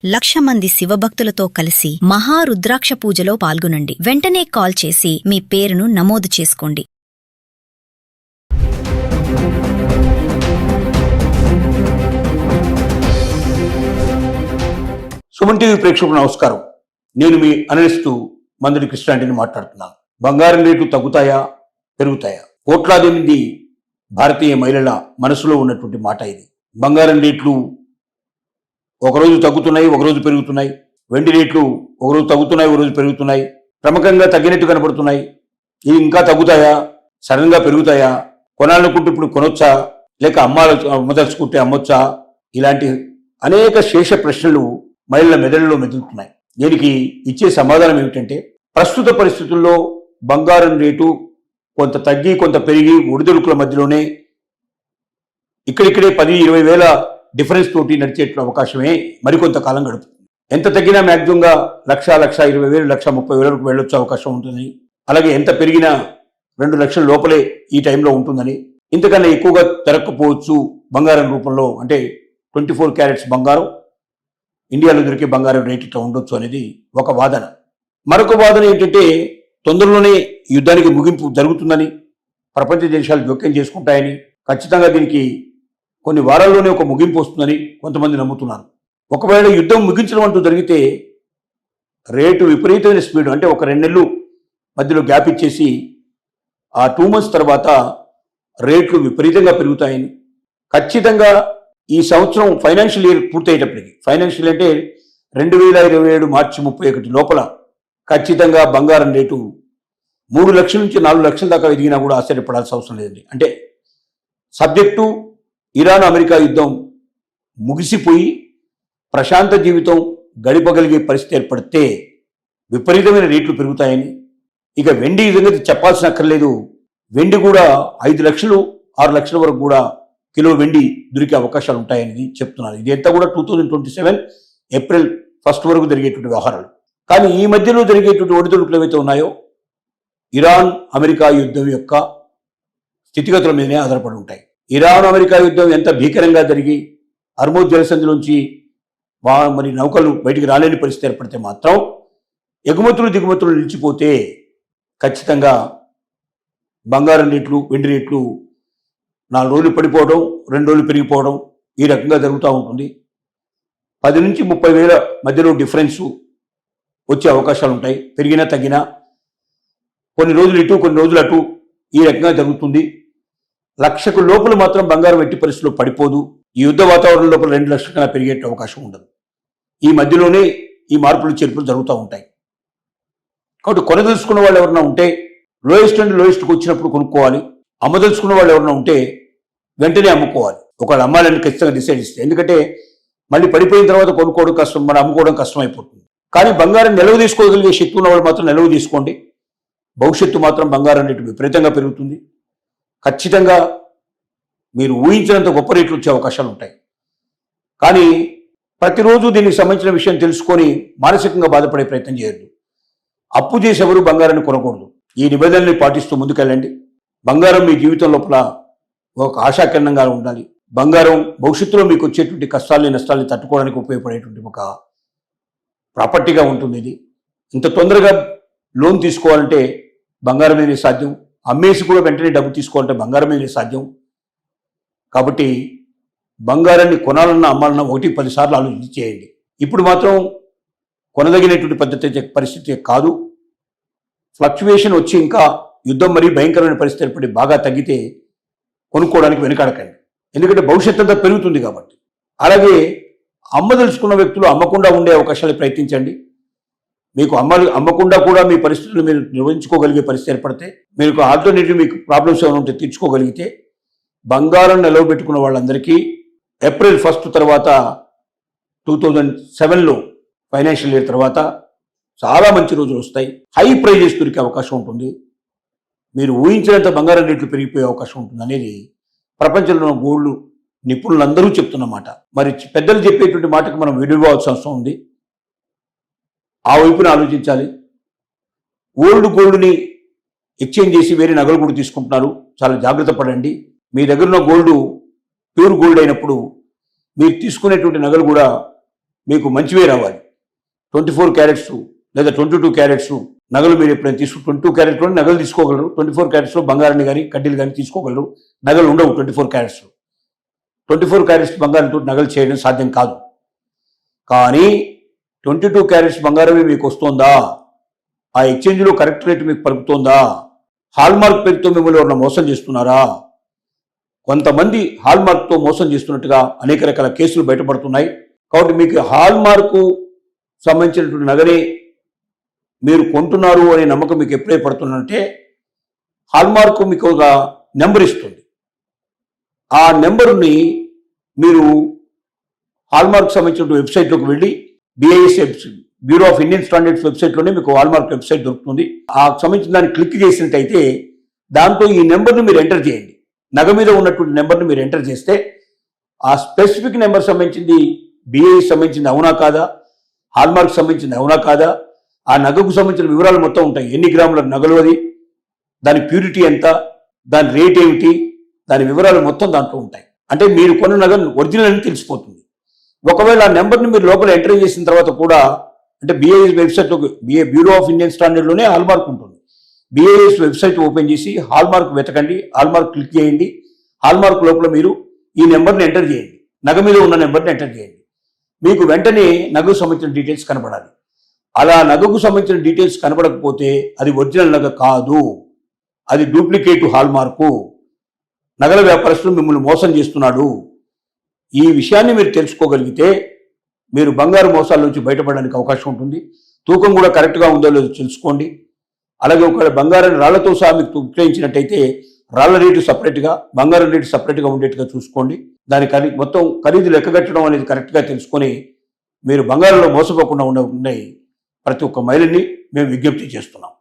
1,00,000 మంది శివభక్తులతో కలిసి మహారుద్రాక్ష పూజలో పాల్గొనండి. వెంటనే కాల్ చేసి మీ పేరును నమోదు చేసుకోండి. సుమన్ టీవీ ప్రేక్షకులకు నమస్కారం. నేను మీ అనలిస్టు మందుడి కృష్ణారెడ్డిని మాట్లాడుతున్నాను. బంగారం రేట్లు తగ్గుతాయా పెరుగుతాయా? కోట్లాది మంది భారతీయ మహిళల మనసులో ఉన్నటువంటి మాట ఇది. బంగారం రేట్లు ఒకరోజు తగ్గుతున్నాయి, ఒకరోజు పెరుగుతున్నాయి. వెండి రేట్లు ఒకరోజు తగ్గుతున్నాయి, ఒకరోజు పెరుగుతున్నాయి. క్రమకంగా తగ్గినట్టు కనపడుతున్నాయి. ఇవి ఇంకా తగ్గుతాయా, సడన్ గా పెరుగుతాయా, కొనాలనుకుంటే ఇప్పుడు కొనొచ్చా, లేక అమ్మదలుచుకుంటే అమ్మొచ్చా? ఇలాంటి అనేక శేష ప్రశ్నలు మహిళల మెదడులో మెదులుతున్నాయి. దీనికి ఇచ్చే సమాధానం ఏమిటంటే, ప్రస్తుత పరిస్థితుల్లో బంగారం రేటు కొంత తగ్గి కొంత పెరిగి ఒడిదుడుకుల మధ్యలోనే ఇక్కడిక్కడే 10-20 వేల డిఫరెన్స్ తోటి నడిచేట అవకాశమే మరికొంత కాలం గడుపుతుంది. ఎంత తగ్గినా మ్యాక్సిమంగా 1,20,000, 1,30,000 వరకు వెళ్ళొచ్చే అవకాశం ఉంటుంది. అలాగే ఎంత పెరిగినా 2 లక్షల లోపలే ఈ టైంలో ఉంటుందని, ఇంతకన్నా ఎక్కువగా పెరగకపోవచ్చు బంగారం రూపంలో. అంటే 24 క్యారెట్స్ బంగారం ఇండియాలో దొరికే బంగారం రేట్ ఇట్లా ఉండొచ్చు అనేది ఒక వాదన. మరొక వాదన ఏంటంటే, తొందరలోనే యుద్ధానికి ముగింపు జరుగుతుందని, ప్రపంచ దేశాలు జోక్యం చేసుకుంటాయని, ఖచ్చితంగా దీనికి కొన్ని వారాల్లోనే ఒక ముగింపు వస్తుందని కొంతమంది నమ్ముతున్నారు. ఒకవేళ యుద్ధం ముగించడం అంటూ జరిగితే రేటు విపరీతమైన స్పీడ్, అంటే ఒక 2 నెలలు మధ్యలో గ్యాప్ ఇచ్చేసి ఆ 2 months తర్వాత రేట్లు విపరీతంగా పెరుగుతాయని, ఖచ్చితంగా ఈ సంవత్సరం ఫైనాన్షియల్ ఇయర్ పూర్తయ్యేటప్పటికి, ఫైనాన్షియల్ అంటే 2027 మార్చి 31 లోపల ఖచ్చితంగా బంగారం రేటు 3 లక్షల నుంచి 4 లక్షల దాకా ఎదిగినా కూడా ఆశ్చర్యపడాల్సిన అవసరం లేదండి. అంటే సబ్జెక్టు ఇరాన్ అమెరికా యుద్ధం ముగిసిపోయి ప్రశాంత జీవితం గడిపగలిగే పరిస్థితి ఏర్పడితే విపరీతమైన రేట్లు పెరుగుతాయని, ఇక వెండి సంగతి చెప్పాల్సిన అక్కర్లేదు. వెండి కూడా 5 లక్షలు 6 లక్షల వరకు కూడా కిలో వెండి దొరికే అవకాశాలు ఉంటాయని చెప్తున్నారు. ఇది అంతా కూడా 2027 ఏప్రిల్ 1 వరకు జరిగేటువంటి వ్యవహారాలు. కానీ ఈ మధ్యలో జరిగేటువంటి ఒడిదుడుకులు ఏవైతే ఉన్నాయో ఇరాన్ అమెరికా యుద్ధం యొక్క స్థితిగతుల మీదనే ఆధారపడి ఉంటాయి. ఇరాన్ అమెరికా యుద్ధం ఎంత భీకరంగా జరిగి హర్మోజ్ జలసంధిలోంచి మరి నౌకలు బయటికి రాలేని పరిస్థితి ఏర్పడితే మాత్రం ఎగుమతులు దిగుమతులు నిలిచిపోతే ఖచ్చితంగా బంగారం రేట్లు వెండి రేట్లు 4 రోజులు పడిపోవడం, 2 రోజులు పెరిగిపోవడం ఈ రకంగా జరుగుతూ ఉంటుంది. 10 నుంచి 30 వేల మధ్యలో డిఫరెన్స్ వచ్చే అవకాశాలు ఉంటాయి. పెరిగినా తగ్గినా కొన్ని రోజులు ఇటు కొన్ని రోజులు అటు ఈ రకంగా జరుగుతుంది. 1,00,000 లోపల మాత్రం బంగారం ఎట్టి పరిస్థితుల్లో పడిపోదు. ఈ యుద్ధ వాతావరణం లోపల 2 లక్షల కన్నా పెరిగే అవకాశం ఉండదు. ఈ మధ్యలోనే ఈ మార్పులు చేర్పులు జరుగుతూ ఉంటాయి. కాబట్టి కొనదలుచుకున్న వాళ్ళు ఎవరైనా ఉంటే లోయెస్ట్ అండ్ లోయెస్ట్కి వచ్చినప్పుడు కొనుక్కోవాలి. అమ్మదలుచుకున్న వాళ్ళు ఎవరైనా ఉంటే వెంటనే అమ్ముకోవాలి. ఒకవేళ అమ్మాలని ఖచ్చితంగా డిసైడ్ ఇస్తే, ఎందుకంటే మళ్ళీ పడిపోయిన తర్వాత కొనుక్కోవడం కష్టం, మనం అమ్ముకోవడం కష్టం అయిపోతుంది. కానీ బంగారం నిల్వ తీసుకోగలిగే శక్తి ఉన్న వాళ్ళు మాత్రం నిల్వ తీసుకోండి. భవిష్యత్తు మాత్రం బంగారం రేటు విపరీతంగా పెరుగుతుంది. ఖచ్చితంగా మీరు ఊహించినంత గొప్ప రేట్లు వచ్చే అవకాశాలు ఉంటాయి. కానీ ప్రతిరోజు దీనికి సంబంధించిన విషయం తెలుసుకొని మానసికంగా బాధపడే ప్రయత్నం చేయొద్దు. అప్పు చేసేవారు బంగారాన్ని కొనకూడదు. ఈ నిబంధనల్ని పాటిస్తూ ముందుకెళ్ళండి. బంగారం మీ జీవితం లోపల ఒక ఆశాకిరణంగా ఉండాలి. బంగారం భవిష్యత్తులో మీకు వచ్చేటువంటి కష్టాలని నష్టాలని తట్టుకోవడానికి ఉపయోగపడేటువంటి ఒక ప్రాపర్టీగా ఉంటుంది. ఇది ఇంత తొందరగా లోన్ తీసుకోవాలంటే బంగారం మీదే సాధ్యం. అమ్మేసి కూడా వెంటనే డబ్బు తీసుకోవాలంటే బంగారం మీదే సాధ్యం. కాబట్టి బంగారాన్ని కొనాలన్నా అమ్మాలన్నా 1-10 సార్లు ఆలోచించి చేయండి. ఇప్పుడు మాత్రం కొనదగినటువంటి పరిస్థితి కాదు. ఫ్లక్చువేషన్ వచ్చి ఇంకా యుద్ధం మరీ భయంకరమైన పరిస్థితి ఏర్పడి బాగా తగ్గితే కొనుక్కోవడానికి వెనుకాడకండి. ఎందుకంటే భవిష్యత్తు అంతా పెరుగుతుంది కాబట్టి. అలాగే అమ్మదలుచుకున్న వ్యక్తులు అమ్మకుండా ఉండే అవకాశాలు ప్రయత్నించండి. మీకు అమ్మకుండా కూడా మీ పరిస్థితులు మీరు నిర్వహించుకోగలిగే పరిస్థితి ఏర్పడితే, మీకు ఆల్టర్నేటివ్ మీకు ప్రాబ్లమ్స్ ఏమైనా ఉంటే తీర్చుకోగలిగితే, బంగారం నిలవబెట్టుకున్న వాళ్ళందరికీ ఏప్రిల్ 1 తర్వాత 2007లో ఫైనాన్షియల్ ఇయర్ తర్వాత చాలా మంచి రోజులు వస్తాయి. హై ప్రైజెస్ దొరికే అవకాశం ఉంటుంది. మీరు ఊహించినంత బంగారం రేట్లు పెరిగిపోయే అవకాశం ఉంటుంది అనేది ప్రపంచంలో గోల్డ్ నిపుణులందరూ చెప్తున్నమాట. మరి పెద్దలు చెప్పేటువంటి మాటకు మనం విడిపోవాల్సిన అవసరం ఉంది. ఆ వైపున ఆలోచించాలి. గోల్డ్ని ఎక్స్చేంజ్ చేసి వేరే నగలు కూడా తీసుకుంటున్నారు. చాలా జాగ్రత్త పడండి. మీ దగ్గర ఉన్న గోల్డ్ ప్యూర్ గోల్డ్ అయినప్పుడు మీరు తీసుకునేటువంటి నగలు కూడా మీకు మంచివే రావాలి. 24 క్యారెట్స్ లేదా 22 క్యారెట్స్ నగలు మీరు ఎప్పుడైనా 22 క్యారెట్లో నగలు తీసుకోగలరు. 24 క్యారెట్స్లో బంగారాన్ని కానీ కడ్డీలు కానీ తీసుకోగలరు. నగలు ఉండవు 24 క్యారెట్స్. 24 క్యారెట్స్ బంగారంతో నగలు చేయడం సాధ్యం కాదు. కానీ 22 క్యారెట్స్ బంగారమే మీకు వస్తుందా? ఆ ఎక్స్చేంజ్లో కరెక్ట్ రేటు మీకు పలుకుతుందా? హాల్మార్క్ పేరుతో మిమ్మల్ని ఎవరైనా మోసం చేస్తున్నారా? కొంతమంది హాల్మార్క్తో మోసం చేస్తున్నట్టుగా అనేక రకాల కేసులు బయటపడుతున్నాయి. కాబట్టి మీకు హాల్మార్కు సంబంధించినటువంటి నగనే మీరు కొంటున్నారు అనే నమ్మకం మీకు ఎప్పుడే పడుతుందంటే హాల్మార్క్ మీకు ఒక నెంబర్ ఇస్తుంది. ఆ నెంబరుని మీరు హాల్మార్క్ సంబంధించిన వెబ్సైట్లోకి వెళ్ళి BIS bureau of Indian standards వెబ్సైట్లోనే మీకు హాల్మార్క్ వెబ్సైట్ దొరుకుతుంది. ఆ సంబంధించిన దాన్ని క్లిక్ చేసినట్టయితే దాంతో ఈ నెంబర్ని మీరు ఎంటర్ చేయండి. నగ మీద ఉన్నటువంటి నెంబర్ని మీరు ఎంటర్ చేస్తే ఆ స్పెసిఫిక్ నెంబర్ సంబంధించింది BIS సంబంధించింది అవునా కాదా, హాల్మార్క్ సంబంధించింది అవునా కాదా, ఆ నగకు సంబంధించిన వివరాలు మొత్తం ఉంటాయి. ఎన్ని గ్రాముల నగలు అది, దాని ప్యూరిటీ ఎంత, దాని రేట్ ఏమిటి, దాని వివరాలు మొత్తం దాంట్లో ఉంటాయి. అంటే మీరు కొన్న నగ ఒరిజినల్ అని తెలిసిపోతుంది. ఒకవేళ ఆ నెంబర్ని మీరు లోపల ఎంటర్ చేసిన తర్వాత కూడా అంటే BIS వెబ్సైట్లోకి బ్యూరో ఆఫ్ ఇండియన్ స్టాండర్డ్లోనే హాల్మార్క్ ఉంటుంది. BIS వెబ్సైట్ ఓపెన్ చేసి హాల్మార్క్ వెతకండి, హాల్మార్క్ క్లిక్ చేయండి. హాల్మార్క్ లోపల మీరు ఈ నెంబర్ని ఎంటర్ చేయండి, నగ మీద ఉన్న నెంబర్ని ఎంటర్ చేయండి. మీకు వెంటనే నగకు సంబంధించిన డీటెయిల్స్ కనపడాలి. అలా నగకు సంబంధించిన డీటెయిల్స్ కనపడకపోతే అది ఒరిజినల్ నగ కాదు, అది డూప్లికేట్ హాల్మార్కు. నగల వ్యాపారస్తులు మిమ్మల్ని మోసం చేస్తున్నాడు. ఈ విషయాన్ని మీరు తెలుసుకోగలిగితే మీరు బంగారు మోసాల నుంచి బయటపడడానికి అవకాశం ఉంటుంది. తూకం కూడా కరెక్ట్గా ఉందో లేదో తెలుసుకోండి. అలాగే ఒకవేళ బంగారాన్ని రాళ్లతో సహా మీకు విక్రయించినట్టయితే రాళ్ల రేటు సపరేట్గా, బంగారం రేటు సపరేట్గా ఉండేట్టుగా చూసుకోండి. దాని మొత్తం ఖరీదు లెక్కగట్టడం అనేది కరెక్ట్గా తెలుసుకొని మీరు బంగారంలో మోసపోకుండా ఉండే ప్రతి ఒక్క మహిళని మేము విజ్ఞప్తి చేస్తున్నాం.